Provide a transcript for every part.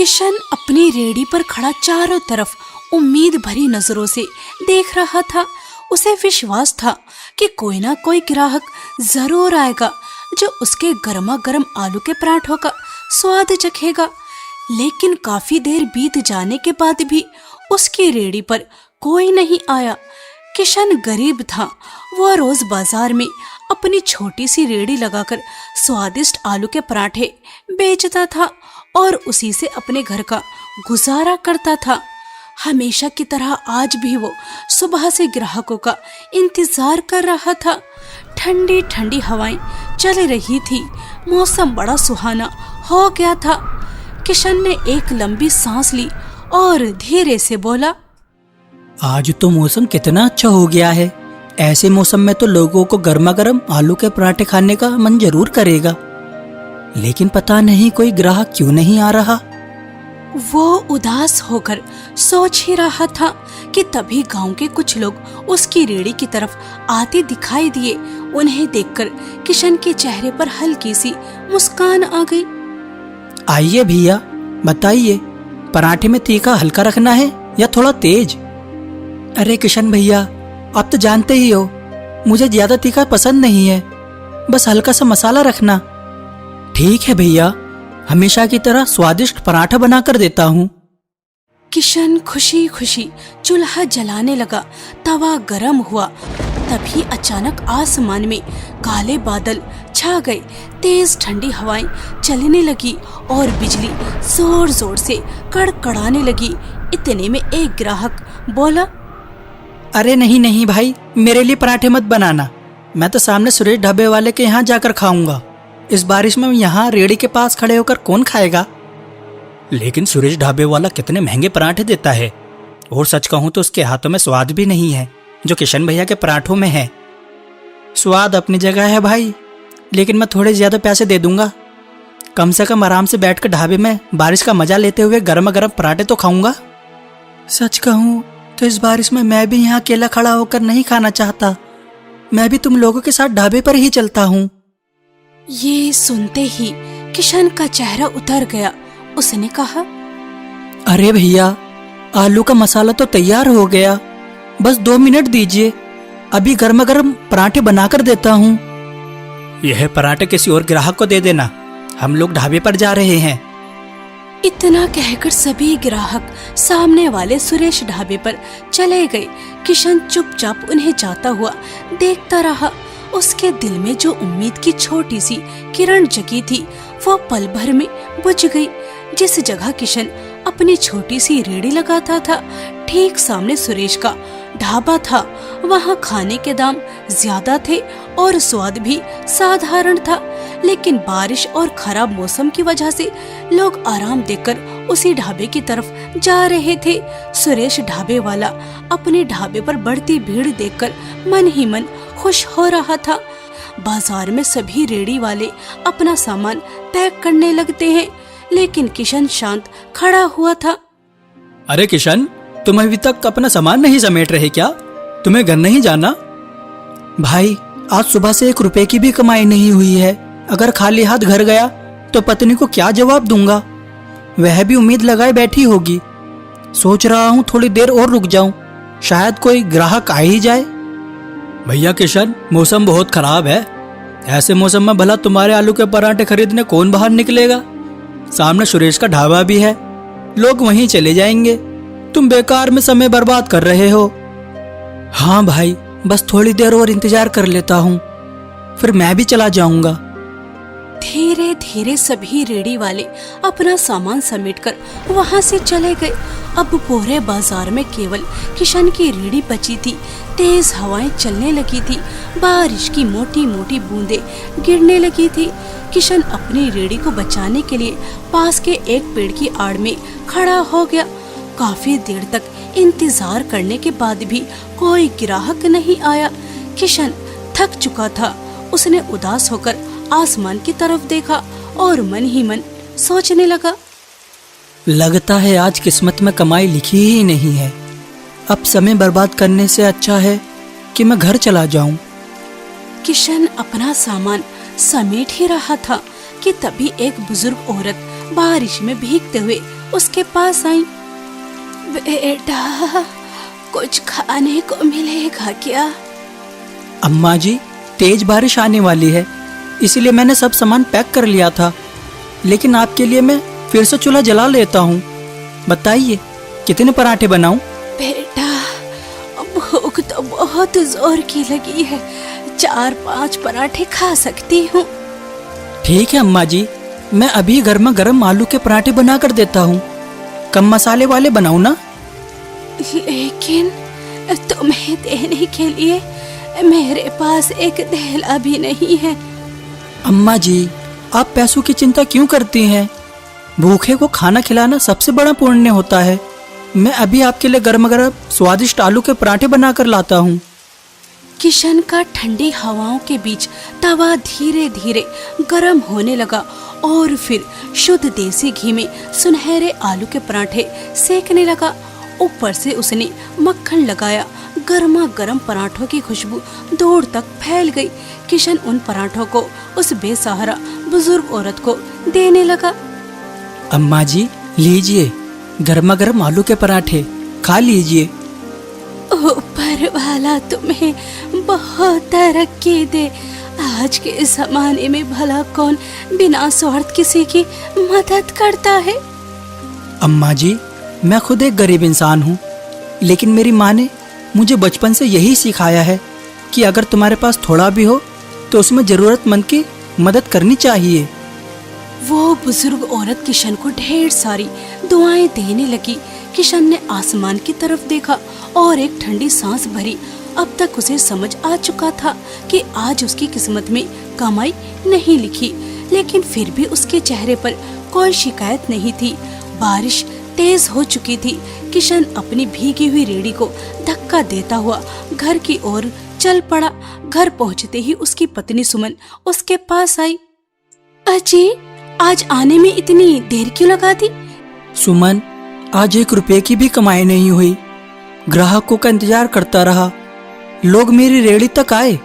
किशन अपनी रेहड़ी पर खड़ा चारों तरफ उम्मीद भरी नजरों से देख रहा था। उसे विश्वास था कि कोई ना कोई ग्राहक जरूर आएगा जो उसके गर्मा गर्म आलू के पराठों का स्वाद चखेगा। लेकिन काफी देर बीत जाने के बाद भी उसकी रेहड़ी पर कोई नहीं आया। किशन गरीब था। वह रोज बाजार में अपनी छोटी सी रेहड़ी लगाकर स्वादिष्ट आलू के पराठे बेचता था और उसी से अपने घर का गुजारा करता था। हमेशा की तरह आज भी वो सुबह से ग्राहकों का इंतजार कर रहा था। ठंडी ठंडी हवाएं चल रही थी। मौसम बड़ा सुहाना हो गया था। किशन ने एक लंबी सांस ली और धीरे से बोला, आज तो मौसम कितना अच्छा हो गया है। ऐसे मौसम में तो लोगों को गर्मा गर्म आलू के पराठे खाने का मन जरूर करेगा, लेकिन पता नहीं कोई ग्राहक क्यों नहीं आ रहा। वो उदास होकर सोच ही रहा था कि तभी गांव के कुछ लोग उसकी रेहड़ी की तरफ आते दिखाई दिए। उन्हें देखकर किशन के चेहरे पर हल्की सी मुस्कान आ गई। आइए भैया, बताइए, पराठे में तीखा हल्का रखना है या थोड़ा तेज? अरे किशन भैया, आप तो जानते ही हो मुझे ज्यादा तीखा पसंद नहीं है, बस हल्का सा मसाला रखना। ठीक है भैया, हमेशा की तरह स्वादिष्ट पराठा बनाकर देता हूँ। किशन खुशी खुशी चूल्हा जलाने लगा। तवा गरम हुआ। तभी अचानक आसमान में काले बादल छा गए। तेज ठंडी हवाएं चलने लगी और बिजली जोर जोर से कड़कड़ाने लगी। इतने में एक ग्राहक बोला, अरे नहीं नहीं भाई, मेरे लिए पराठे मत बनाना। मैं तो सामने सुरेश ढाबे वाले के यहाँ जाकर खाऊंगा। इस बारिश में यहाँ रेहड़ी के पास खड़े होकर कौन खाएगा? लेकिन सुरेश ढाबे वाला कितने महंगे पराठे देता है, और सच कहूँ तो उसके हाथों में स्वाद भी नहीं है जो किशन भैया के पराठों में है। स्वाद अपनी जगह है भाई, लेकिन मैं थोड़े ज्यादा पैसे दे दूंगा। कम से कम आराम से बैठकर ढाबे में बारिश का मजा लेते हुए गर्मा गर्म पराठे तो खाऊंगा। सच कहूँ तो इस बारिश में मैं भी यहाँ अकेला खड़ा होकर नहीं खाना चाहता। मैं भी तुम लोगों के साथ ढाबे पर ही चलता हूँ। ये सुनते ही किशन का चेहरा उतर गया। उसने कहा, अरे भैया, आलू का मसाला तो तैयार हो गया, बस 2 मिनट दीजिए, अभी गर्मा गर्म पराठे बनाकर देता हूँ। यह पराठे किसी और ग्राहक को दे देना, हम लोग ढाबे पर जा रहे हैं। इतना कहकर सभी ग्राहक सामने वाले सुरेश ढाबे पर चले गए। किशन चुपचाप उन्हें जाता हुआ देखता रहा। उसके दिल में जो उम्मीद की छोटी सी किरण जगी थी वो पल भर में बुझ गई। जिस जगह किशन अपनी छोटी सी रेहड़ी लगाता था, ठीक सामने सुरेश का ढाबा था। वहाँ खाने के दाम ज्यादा थे और स्वाद भी साधारण था, लेकिन बारिश और खराब मौसम की वजह से लोग आराम देकर उसी ढाबे की तरफ जा रहे थे। सुरेश ढाबे वाला अपने ढाबे पर बढ़ती भीड़ देखकर मन ही मन खुश हो रहा था। बाजार में सभी रेहड़ी वाले अपना सामान पैक करने लगते हैं, लेकिन किशन शांत खड़ा हुआ था। अरे किशन, तुम अभी तक अपना सामान नहीं समेट रहे क्या? तुम्हें घर नहीं जाना? भाई, आज सुबह से 1 रुपए की भी कमाई नहीं हुई है। अगर खाली हाथ घर गया तो पत्नी को क्या जवाब दूंगा? वह भी उम्मीद लगाए बैठी होगी। सोच रहा हूँ थोड़ी देर और रुक जाऊं, शायद कोई ग्राहक आ ही जाए। भैया किशन, मौसम बहुत खराब है। ऐसे मौसम में भला तुम्हारे आलू के पराठे खरीदने कौन बाहर निकलेगा? सामने सुरेश का ढाबा भी है, लोग वहीं चले जाएंगे। तुम बेकार में समय बर्बाद कर रहे हो। हाँ भाई, बस थोड़ी देर और इंतजार कर लेता हूँ, फिर मैं भी चला जाऊंगा। धीरे धीरे सभी रेहड़ी वाले अपना सामान समेटकर वहाँ से चले गए। अब पूरे बाजार में केवल किशन की रेहड़ी बची थी। तेज हवाएं चलने लगी थी। बारिश की मोटी मोटी बूंदें गिरने लगी थी। किशन अपनी रेहड़ी को बचाने के लिए पास के एक पेड़ की आड़ में खड़ा हो गया। काफी देर तक इंतजार करने के बाद भी कोई ग्राहक नहीं आया। किशन थक चुका था। उसने उदास होकर आसमान की तरफ देखा और मन ही मन सोचने लगा, लगता है आज किस्मत में कमाई लिखी ही नहीं है। अब समय बर्बाद करने से अच्छा है कि मैं घर चला जाऊं। किशन अपना सामान समेट ही रहा था कि तभी एक बुजुर्ग औरत बारिश में भीगते हुए उसके पास आई। बेटा, कुछ खाने को मिलेगा क्या? अम्मा जी, तेज बारिश आने वाली है, इसलिए मैंने सब सामान पैक कर लिया था, लेकिन आपके लिए मैं फिर से चूल्हा जला लेता हूँ। बताइए कितने पराठे बनाऊं? बेटा, भूख तो बहुत जोर की लगी है, 4-5 पराठे खा सकती हूँ। ठीक है अम्मा जी, मैं अभी गर्मा गर्म आलू के पराठे बना कर देता हूँ। कम मसाले वाले बनाऊं ना? लेकिन तुम्हें देने के लिए मेरे पास एक थैला भी नहीं है। अम्मा जी, आप पैसों की चिंता क्यों करती हैं? भूखे को खाना खिलाना सबसे बड़ा पुण्य होता है। मैं अभी आपके लिए गर्मा गर्म स्वादिष्ट आलू के पराठे बना कर लाता हूँ। किशन का ठंडी हवाओं के बीच तवा धीरे धीरे गर्म होने लगा और फिर शुद्ध देसी घी में सुनहरे आलू के पराठे सेकने लगा। ऊपर से उसने मक्खन लगाया। गर्मा गर्म पराठों की खुशबू दूर तक फैल गई। किशन उन पराठों को उस बेसहारा बुजुर्ग औरत को देने लगा। अम्मा जी, लीजिए गर्मा गर्म आलू के पराठे, खा लीजिए। ऊपर वाला तुम्हें बहुत तरक्की दे। आज के जमाने में भला कौन बिना स्वार्थ किसी की मदद करता है? अम्मा जी, मैं खुद एक गरीब इंसान हूँ, लेकिन मेरी माँ ने मुझे बचपन से यही सिखाया है कि अगर तुम्हारे पास थोड़ा भी हो तो उसमें जरूरतमंद की मदद करनी चाहिए। वो बुजुर्ग औरत किशन को ढेर सारी दुआएं देने लगी। किशन ने आसमान की तरफ देखा और एक ठंडी सांस भरी। अब तक उसे समझ आ चुका था कि आज उसकी किस्मत में कमाई नहीं लिखी, लेकिन फिर भी उसके चेहरे पर कोई शिकायत नहीं थी। बारिश तेज हो चुकी थी। किशन अपनी भीगी हुई रेड़ी को धक्का देता हुआ घर की ओर चल पड़ा। घर पहुंचते ही उसकी पत्नी सुमन उसके पास आई। अजी, आज आने में इतनी देर क्यों लगा दी? सुमन, आज 1 रुपए की भी कमाई नहीं हुई। ग्राहकों का इंतजार करता रहा। लोग मेरी रेड़ी तक आए,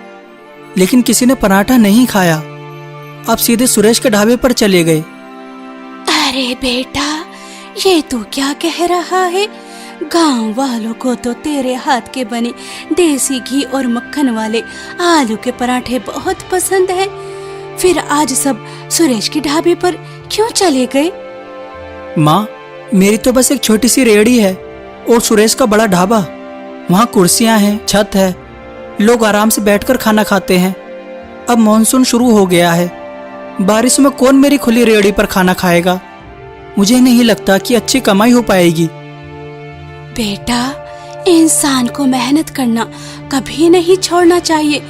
लेकिन किसी ने पराठा नहीं खाया। अब सीधे सुरेश के ढाबे पर चले गए। अरे बेटा, ये तू क्या कह रहा है? गांव वालों को तो तेरे हाथ के बने देसी घी और मक्खन वाले आलू के पराठे बहुत पसंद है। फिर आज सब सुरेश के ढाबे पर क्यों चले गए? माँ, मेरी तो बस एक छोटी सी रेड़ी है और सुरेश का बड़ा ढाबा। वहाँ कुर्सियाँ हैं, छत है, लोग आराम से बैठकर खाना खाते हैं। अब मॉनसून शुरू हो गया है, बारिश में कौन मेरी खुली रेड़ी पर खाना खाएगा? मुझे नहीं लगता कि अच्छी कमाई हो पाएगी। बेटा, इंसान को मेहनत करना कभी नहीं छोड़ना चाहिए।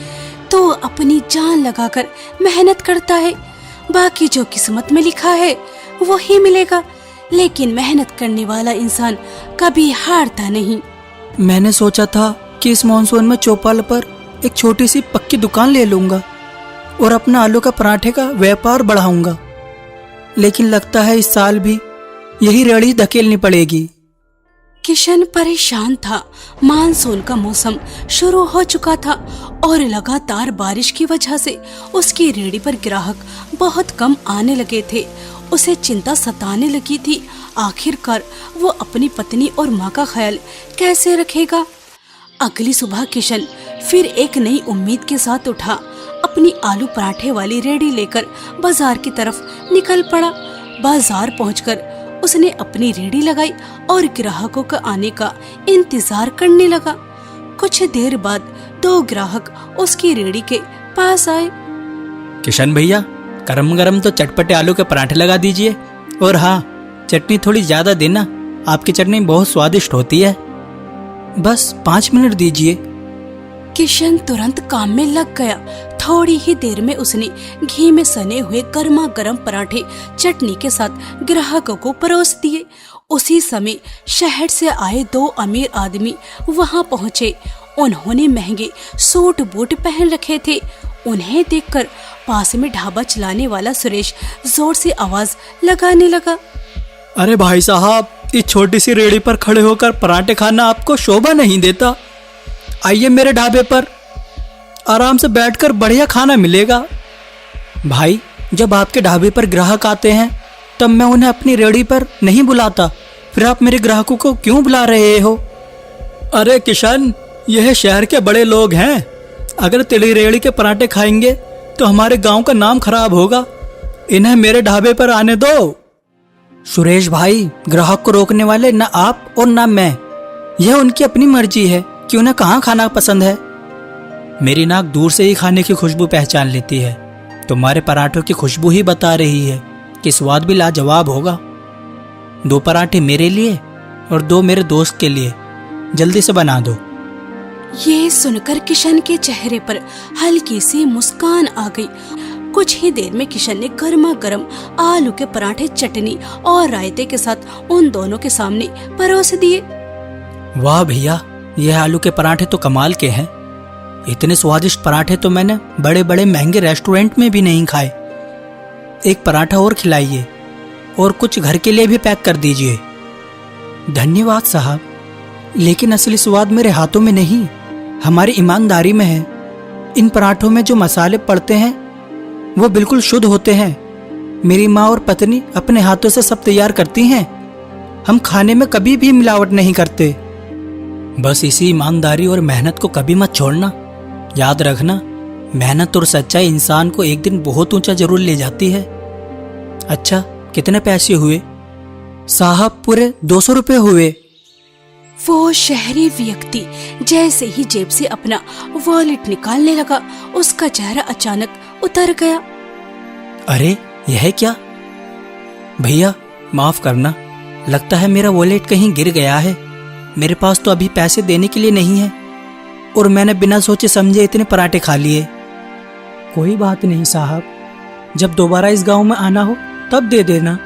तो अपनी जान लगाकर मेहनत करता है, बाकी जो किस्मत में लिखा है वही मिलेगा। लेकिन मेहनत करने वाला इंसान कभी हारता नहीं। मैंने सोचा था कि इस मॉनसून में चौपाल पर एक छोटी सी पक्की दुकान ले लूंगा और अपना आलू का पराठे का व्यापार बढ़ाऊंगा, लेकिन लगता है इस साल भी यही रेड़ी धकेलनी पड़ेगी। किशन परेशान था। मानसून का मौसम शुरू हो चुका था और लगातार बारिश की वजह से उसकी रेड़ी पर ग्राहक बहुत कम आने लगे थे। उसे चिंता सताने लगी थी। आखिरकार वो अपनी पत्नी और माँ का ख्याल कैसे रखेगा? अगली सुबह किशन फिर एक नई उम्मीद के साथ उठा। अपनी आलू पराठे वाली रेड़ी लेकर बाजार की तरफ निकल पड़ा। बाजार पहुंचकर उसने अपनी रेड़ी लगाई और ग्राहकों का आने का इंतजार करने लगा। कुछ देर बाद 2 ग्राहक उसकी रेड़ी के पास आए। किशन भैया, गरम गरम तो चटपटे आलू के पराठे लगा दीजिए, और हाँ, चटनी थोड़ी ज्यादा देना, आपकी चटनी बहुत स्वादिष्ट होती है। बस 5 मिनट दीजिए। किशन तुरंत काम में लग गया। थोड़ी ही देर में उसने घी में सने हुए गर्मा गर्म पराठे चटनी के साथ ग्राहकों को परोस दिए। उसी समय शहर से आए 2 अमीर आदमी वहां पहुंचे। उन्होंने महंगे सूट बूट पहन रखे थे। उन्हें देखकर पास में ढाबा चलाने वाला सुरेश जोर से आवाज लगाने लगा। अरे भाई साहब, इस छोटी सी रेड़ी पर खड़े होकर पराठे खाना आपको शोभा नहीं देता। आइए मेरे ढाबे पर, आराम से बैठकर बढ़िया खाना मिलेगा। भाई, जब आपके ढाबे पर ग्राहक आते हैं तब मैं उन्हें अपनी रेहड़ी पर नहीं बुलाता। फिर आप मेरे ग्राहकों को क्यों बुला रहे हो? अरे किशन, यह शहर के बड़े लोग हैं। अगर तेरी रेहड़ी के पराठे खाएंगे तो हमारे गांव का नाम खराब होगा। इन्हें मेरे ढाबे पर आने दो। सुरेश भाई, ग्राहक को रोकने वाले न आप और न मैं। यह उनकी अपनी मर्जी है कि उन्हें कहाँ खाना पसंद है। मेरी नाक दूर से ही खाने की खुशबू पहचान लेती है। तुम्हारे पराठों की खुशबू ही बता रही है कि स्वाद भी लाजवाब होगा। 2 पराठे मेरे लिए और 2 मेरे दोस्त के लिए। जल्दी से बना दो। ये सुनकर किशन के चेहरे पर हल्की सी मुस्कान आ गई। कुछ ही देर में किशन ने गर्मा गर्म आलू के पराठे चटनी और रायते के साथ उन दोनों के सामने परोस दिए। वाह भैया, यह आलू के पराठे तो कमाल के हैं। इतने स्वादिष्ट पराठे तो मैंने बड़े बड़े महंगे रेस्टोरेंट में भी नहीं खाए। एक पराठा और खिलाइए और कुछ घर के लिए भी पैक कर दीजिए। धन्यवाद साहब, लेकिन असली स्वाद मेरे हाथों में नहीं, हमारी ईमानदारी में है। इन पराठों में जो मसाले पड़ते हैं वो बिल्कुल शुद्ध होते हैं। मेरी माँ और पत्नी अपने हाथों से सब तैयार करती हैं। हम खाने में कभी भी मिलावट नहीं करते। बस इसी ईमानदारी और मेहनत को कभी मत छोड़ना। याद रखना, मेहनत और सच्चाई इंसान को एक दिन बहुत ऊंचा जरूर ले जाती है। अच्छा, कितने पैसे हुए? साहब, पूरे 200 रुपए हुए। वो शहरी व्यक्ति जैसे ही जेब से अपना वॉलेट निकालने लगा, उसका चेहरा अचानक उतर गया। अरे, यह क्या? भैया माफ करना, लगता है मेरा वॉलेट कहीं गिर गया है। मेरे पास तो अभी पैसे देने के लिए नहीं है और मैंने बिना सोचे समझे इतने पराठे खा लिए। कोई बात नहीं साहब, जब दोबारा इस गांव में आना हो तब दे देना।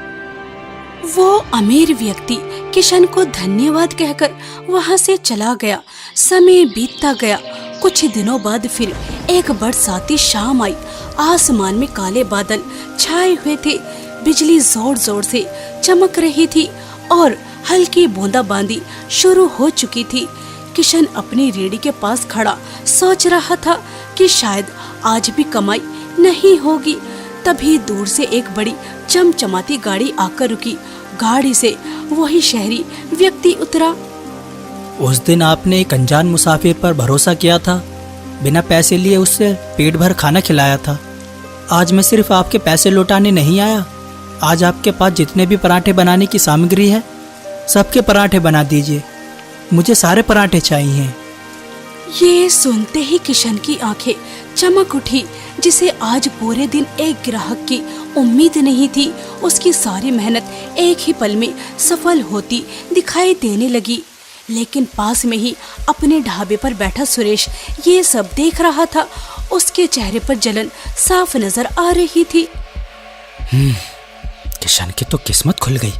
वो अमीर व्यक्ति किशन को धन्यवाद कहकर वहाँ से चला गया। समय बीतता गया। कुछ दिनों बाद फिर एक बरसाती शाम आई। आसमान में काले बादल छाए हुए थे। बिजली जोर जोर से चमक रही थी और हल्की बूंदाबांदी शुरू हो चुकी थी। किशन अपनी रेहड़ी के पास खड़ा सोच रहा था कि शायद आज भी कमाई नहीं होगी। तभी दूर से एक बड़ी चमचमाती गाड़ी आकर रुकी। गाड़ी से वही शहरी व्यक्ति उतरा। उस दिन आपने एक अनजान मुसाफिर पर भरोसा किया था, बिना पैसे लिए उससे पेट भर खाना खिलाया था। आज मैं सिर्फ आपके पैसे लौटाने नहीं आया। आज आपके पास जितने भी पराठे बनाने की सामग्री है, सबके पराठे बना दीजिए। मुझे सारे पराठे चाहिए। ये सुनते ही किशन की आंखें चमक उठी। जिसे आज पूरे दिन एक ग्राहक की उम्मीद नहीं थी, उसकी सारी मेहनत एक ही पल में सफल होती दिखाई देने लगी। लेकिन पास में ही अपने ढाबे पर बैठा सुरेश ये सब देख रहा था। उसके चेहरे पर जलन साफ नजर आ रही थी। किशन की तो किस्मत खुल गई।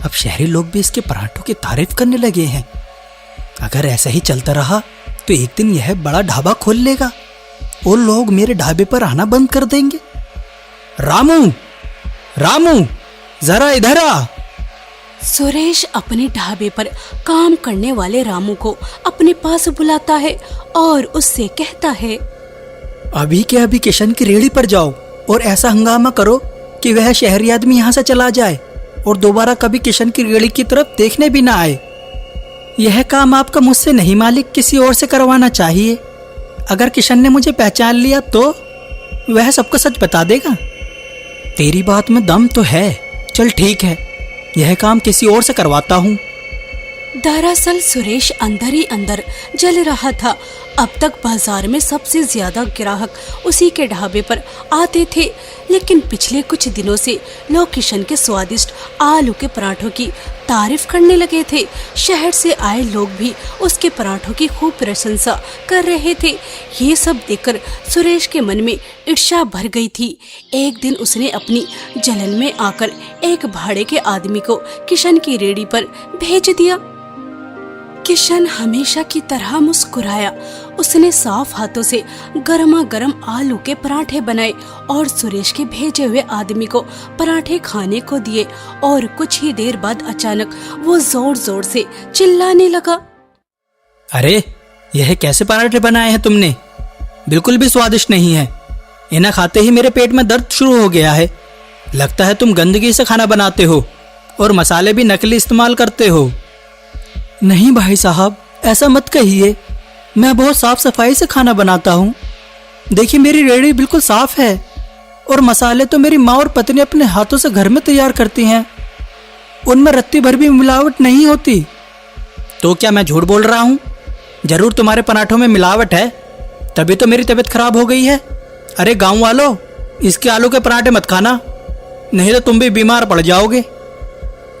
अब शहरी लोग भी इसके पराठों की तारीफ करने लगे हैं। अगर ऐसा ही चलता रहा तो एक दिन यह बड़ा ढाबा खोल लेगा और लोग मेरे ढाबे पर आना बंद कर देंगे। रामू, रामू, जरा इधर आ। सुरेश अपने ढाबे पर काम करने वाले रामू को अपने पास बुलाता है और उससे कहता है, अभी के अभी किशन की रेहड़ी पर जाओ और ऐसा हंगामा करो कि वह शहरी आदमी यहाँ से चला जाए और दोबारा कभी किशन की रेहड़ी की तरफ देखने भी ना आए। यह काम आपका मुझसे नहीं मालिक, किसी और से करवाना चाहिए। अगर किशन ने मुझे पहचान लिया तो वह सबको सच बता देगा। तेरी बात में दम तो है। चल ठीक है, यह काम किसी और से करवाता हूँ। दरअसल सुरेश अंदर ही अंदर जल रहा था। अब तक बाजार में सबसे ज्यादा ग्राहक उसी के ढाबे पर आते थे, लेकिन पिछले कुछ दिनों से लोग किशन के स्वादिष्ट आलू के पराठों की तारीफ करने लगे थे। शहर से आए लोग भी उसके पराठों की खूब प्रशंसा कर रहे थे। ये सब देखकर सुरेश के मन में ईर्ष्या भर गई थी। एक दिन उसने अपनी जलन में आकर एक भाड़े के आदमी को किशन की रेहड़ी पर भेज दिया। किशन हमेशा की तरह मुस्कुराया। उसने साफ हाथों से गर्मा गर्म आलू के पराठे बनाए और सुरेश के भेजे हुए आदमी को पराठे खाने को दिए। और कुछ ही देर बाद अचानक वो जोर जोर से चिल्लाने लगा, अरे, यह कैसे पराठे बनाए हैं तुमने? बिल्कुल भी स्वादिष्ट नहीं है। इन्हें खाते ही मेरे पेट में दर्द शुरू हो गया है। लगता है तुम गंदगी से खाना बनाते हो और मसाले भी नकली इस्तेमाल करते हो। नहीं भाई साहब, ऐसा मत कहिए। मैं बहुत साफ सफाई से खाना बनाता हूँ। देखिए, मेरी रेहड़ी बिल्कुल साफ है और मसाले तो मेरी माँ और पत्नी अपने हाथों से घर में तैयार करती हैं। उनमें रत्ती भर भी मिलावट नहीं होती। तो क्या मैं झूठ बोल रहा हूँ? जरूर तुम्हारे पराठों में मिलावट है, तभी तो मेरी तबीयत खराब हो गई है। अरे गांव वालों, इसके आलू के पराठे मत खाना, नहीं तो तुम भी बीमार पड़ जाओगे।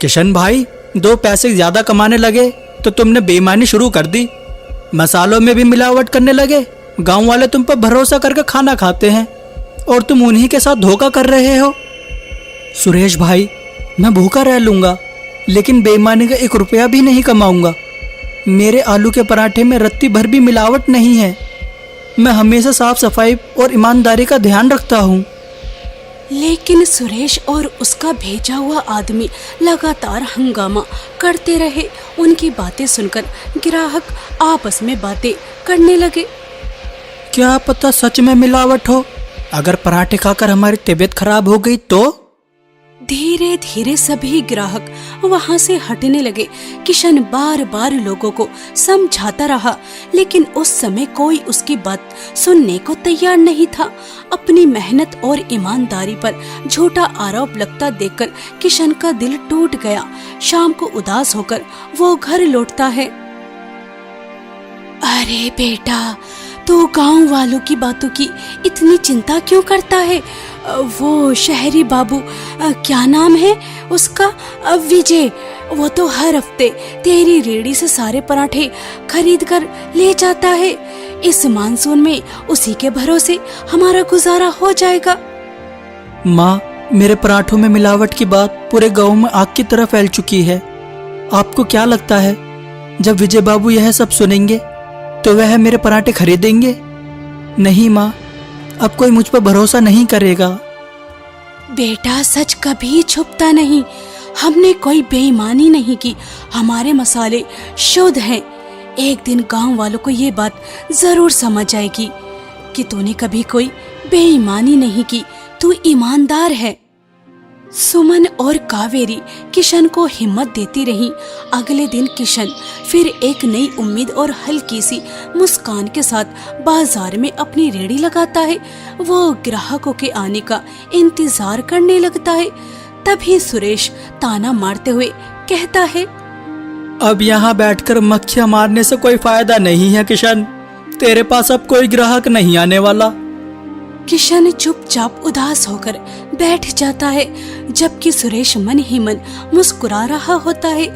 किशन भाई, 2 पैसे ज्यादा कमाने लगे तो तुमने बेईमानी शुरू कर दी। मसालों में भी मिलावट करने लगे। गांव वाले तुम पर भरोसा करके खाना खाते हैं और तुम उन्हीं के साथ धोखा कर रहे हो। सुरेश भाई, मैं भूखा रह लूंगा लेकिन बेईमानी का 1 रुपया भी नहीं कमाऊंगा। मेरे आलू के पराठे में रत्ती भर भी मिलावट नहीं है। मैं हमेशा साफ सफाई और ईमानदारी का ध्यान रखता हूँ। लेकिन सुरेश और उसका भेजा हुआ आदमी लगातार हंगामा करते रहे। उनकी बातें सुनकर ग्राहक आपस में बातें करने लगे। क्या पता सच में मिलावट हो। अगर पराठे खाकर हमारी तबीयत खराब हो गई तो? धीरे धीरे सभी ग्राहक वहां से हटने लगे। किशन बार बार लोगों को समझाता रहा, लेकिन उस समय कोई उसकी बात सुनने को तैयार नहीं था। अपनी मेहनत और ईमानदारी पर झूठा आरोप लगता देखकर किशन का दिल टूट गया। शाम को उदास होकर वो घर लौटता है। अरे बेटा, तू गांव वालों की बातों की इतनी चिंता क्यों करता है? वो शहरी बाबू, क्या नाम है उसका, विजय, वो तो हर हफ्ते तेरी रेहड़ी से सारे पराठे खरीद कर ले जाता है। इस मानसून में उसी के भरोसे हमारा गुजारा हो जाएगा। माँ, मेरे पराठों में मिलावट की बात पूरे गांव में आग की तरह फैल चुकी है। आपको क्या लगता है जब विजय बाबू यह सब सुनेंगे तो वह मेरे पराठे खरीदेंगे? नहीं माँ, अब कोई मुझ पर भरोसा नहीं करेगा। बेटा, सच कभी छुपता नहीं। हमने कोई बेईमानी नहीं की। हमारे मसाले शुद्ध हैं। एक दिन गांव वालों को ये बात जरूर समझ आएगी कि तूने कभी कोई बेईमानी नहीं की। तू ईमानदार है। सुमन और कावेरी किशन को हिम्मत देती रही। अगले दिन किशन फिर एक नई उम्मीद और हल्की सी मुस्कान के साथ बाजार में अपनी रेहड़ी लगाता है। वो ग्राहकों के आने का इंतजार करने लगता है। तभी सुरेश ताना मारते हुए कहता है, अब यहाँ बैठकर मक्खियाँ मारने से कोई फायदा नहीं है किशन। तेरे पास अब कोई ग्राहक नहीं आने वाला। किशन चुपचाप उदास होकर बैठ जाता है, जबकि सुरेश मन ही मन मुस्कुरा रहा होता है।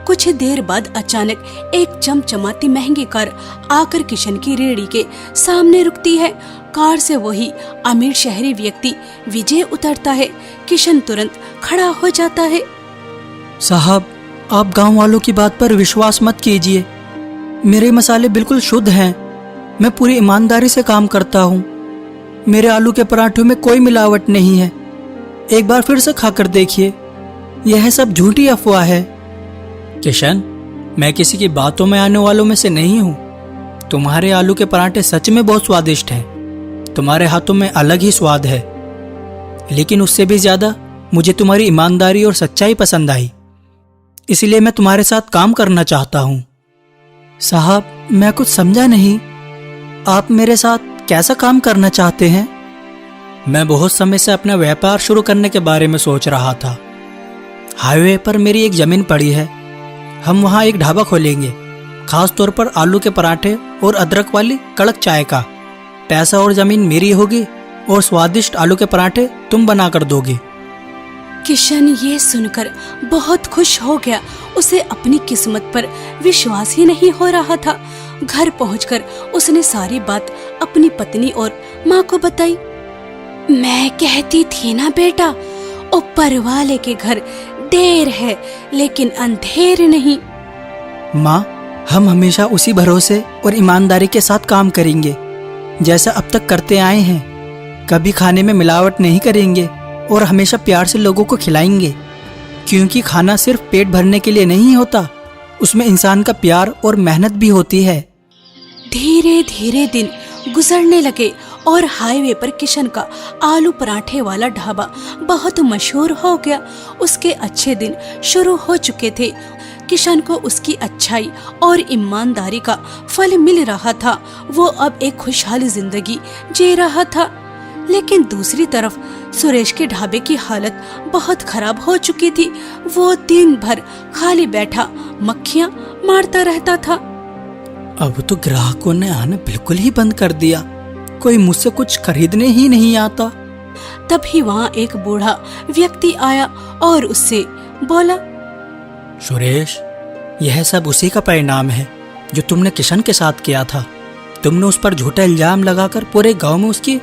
कुछ देर बाद अचानक एक चमचमाती महंगी कार आकर किशन की रेहड़ी के सामने रुकती है। कार से वही अमीर शहरी व्यक्ति विजय उतरता है। किशन तुरंत खड़ा हो जाता है। साहब, आप गांव वालों की बात पर विश्वास मत कीजिए। मेरे मसाले बिल्कुल शुद्ध हैं। मैं पूरी ईमानदारी से काम करता हूँ। मेरे आलू के पराठों में कोई मिलावट नहीं है। एक बार फिर से खाकर देखिए, यह सब झूठी अफवाह है। किशन, मैं किसी की बातों में आने वालों में से नहीं हूँ। तुम्हारे आलू के पराठे सच में बहुत स्वादिष्ट हैं। तुम्हारे हाथों में अलग ही स्वाद है, लेकिन उससे भी ज्यादा मुझे तुम्हारी ईमानदारी और सच्चाई पसंद आई। इसलिए मैं तुम्हारे साथ काम करना चाहता हूँ। साहब, मैं कुछ समझा नहीं। आप मेरे साथ कैसा काम करना चाहते हैं? मैं बहुत समय से अपना व्यापार शुरू करने के बारे में सोच रहा था। हाईवे पर मेरी एक जमीन पड़ी है। हम वहाँ एक ढाबा खोलेंगे, खास तौर पर आलू के पराठे और अदरक वाली कड़क चाय का। पैसा और जमीन मेरी होगी और स्वादिष्ट आलू के पराठे तुम बना कर दोगी। किशन ये सुनकर बहुत खुश हो गया। उसे अपनी किस्मत पर विश्वास ही नहीं हो रहा था। घर पहुंचकर उसने सारी बात अपनी पत्नी और माँ को बताई। मैं कहती थी ना बेटा, ऊपर वाले के घर देर है लेकिन अंधेर नहीं। माँ, हम हमेशा उसी भरोसे और ईमानदारी के साथ काम करेंगे जैसा अब तक करते आए हैं। कभी खाने में मिलावट नहीं करेंगे और हमेशा प्यार से लोगों को खिलाएंगे, क्योंकि खाना सिर्फ पेट भरने के लिए नहीं होता, उसमें इंसान का प्यार और मेहनत भी होती है। धीरे धीरे दिन गुजरने लगे और हाईवे पर किशन का आलू पराठे वाला ढाबा बहुत मशहूर हो गया। उसके अच्छे दिन शुरू हो चुके थे। किशन को उसकी अच्छाई और ईमानदारी का फल मिल रहा था। वो अब एक खुशहाल जिंदगी जी रहा था। लेकिन दूसरी तरफ सुरेश के ढाबे की हालत बहुत खराब हो चुकी थी। वो दिन भर खाली बैठा मक्खियां मारता रहता था। अब तो ग्राहकों ने आना बिल्कुल ही बंद कर दिया। कोई मुझसे कुछ खरीदने ही नहीं आता। तभी वहाँ एक बूढ़ा व्यक्ति आया और उससे बोला, सुरेश, यह सब उसी का परिणाम है जो तुमने किशन के साथ किया था। तुमने उस पर झूठा इल्जाम लगाकर पूरे गांव में उसकी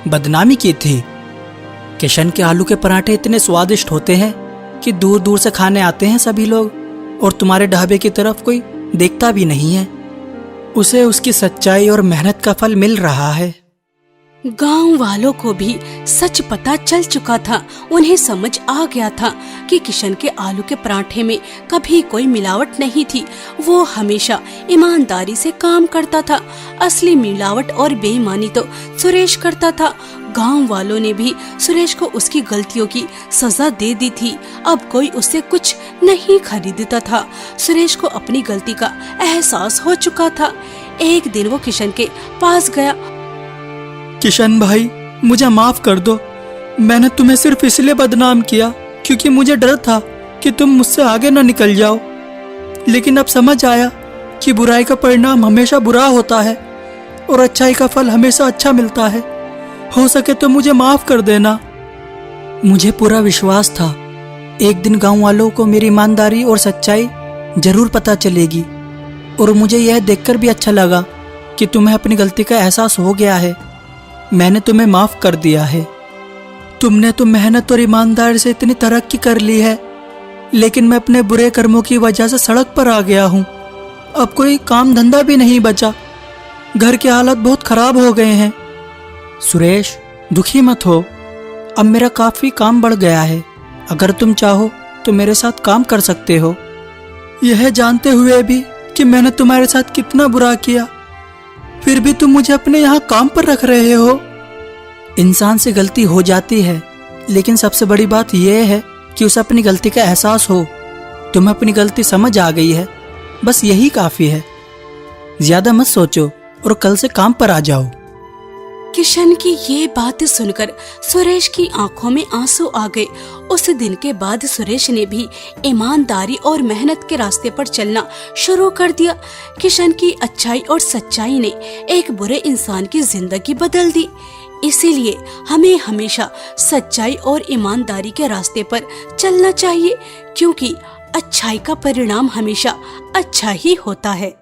बदनामी की थी। किशन के आलू के पराठे इतने स्वादिष्ट होते हैं कि दूर दूर से खाने आते हैं सभी लोग, और तुम्हारे ढाबे की तरफ कोई देखता भी नहीं है। उसे उसकी सच्चाई और मेहनत का फल मिल रहा है। गांव वालों को भी सच पता चल चुका था। उन्हें समझ आ गया था कि किशन के आलू के पराठे में कभी कोई मिलावट नहीं थी। वो हमेशा ईमानदारी से काम करता था। असली मिलावट और बेईमानी तो सुरेश करता था। गांव वालों ने भी सुरेश को उसकी गलतियों की सजा दे दी थी। अब कोई उससे कुछ नहीं खरीदता था। सुरेश को अपनी गलती का एहसास हो चुका था। एक दिन वो किशन के पास गया। किशन भाई, मुझे माफ कर दो। मैंने तुम्हें सिर्फ इसलिए बदनाम किया क्योंकि मुझे डर था कि तुम मुझसे आगे न निकल जाओ। लेकिन अब समझ आया कि बुराई का परिणाम हमेशा बुरा होता है और अच्छाई का फल हमेशा अच्छा मिलता है। हो सके तो मुझे माफ कर देना। मुझे पूरा विश्वास था एक दिन गांव वालों को मेरी ईमानदारी और सच्चाई जरूर पता चलेगी, और मुझे यह देखकर भी अच्छा लगा कि तुम्हें अपनी गलती का एहसास हो गया है। मैंने तुम्हें माफ कर दिया है। तुमने तो मेहनत और ईमानदारी से इतनी तरक्की कर ली है, लेकिन मैं अपने बुरे कर्मों की वजह से सड़क पर आ गया हूँ। अब कोई काम धंधा भी नहीं बचा। घर के हालत बहुत खराब हो गए हैं। सुरेश, दुखी मत हो। अब मेरा काफी काम बढ़ गया है। अगर तुम चाहो तो मेरे साथ काम कर सकते हो। यह जानते हुए भी कि मैंने तुम्हारे साथ कितना बुरा किया, फिर भी तुम मुझे अपने यहाँ काम पर रख रहे हो। इंसान से गलती हो जाती है, लेकिन सबसे बड़ी बात यह है कि उसे अपनी गलती का एहसास हो। तुम्हें अपनी गलती समझ आ गई है, बस यही काफी है। ज्यादा मत सोचो और कल से काम पर आ जाओ। किशन की ये बातें सुनकर सुरेश की आंखों में आंसू आ गए। उस दिन के बाद सुरेश ने भी ईमानदारी और मेहनत के रास्ते पर चलना शुरू कर दिया। किशन की अच्छाई और सच्चाई ने एक बुरे इंसान की जिंदगी बदल दी। इसीलिए हमें हमेशा सच्चाई और ईमानदारी के रास्ते पर चलना चाहिए, क्योंकि अच्छाई का परिणाम हमेशा अच्छा ही होता है।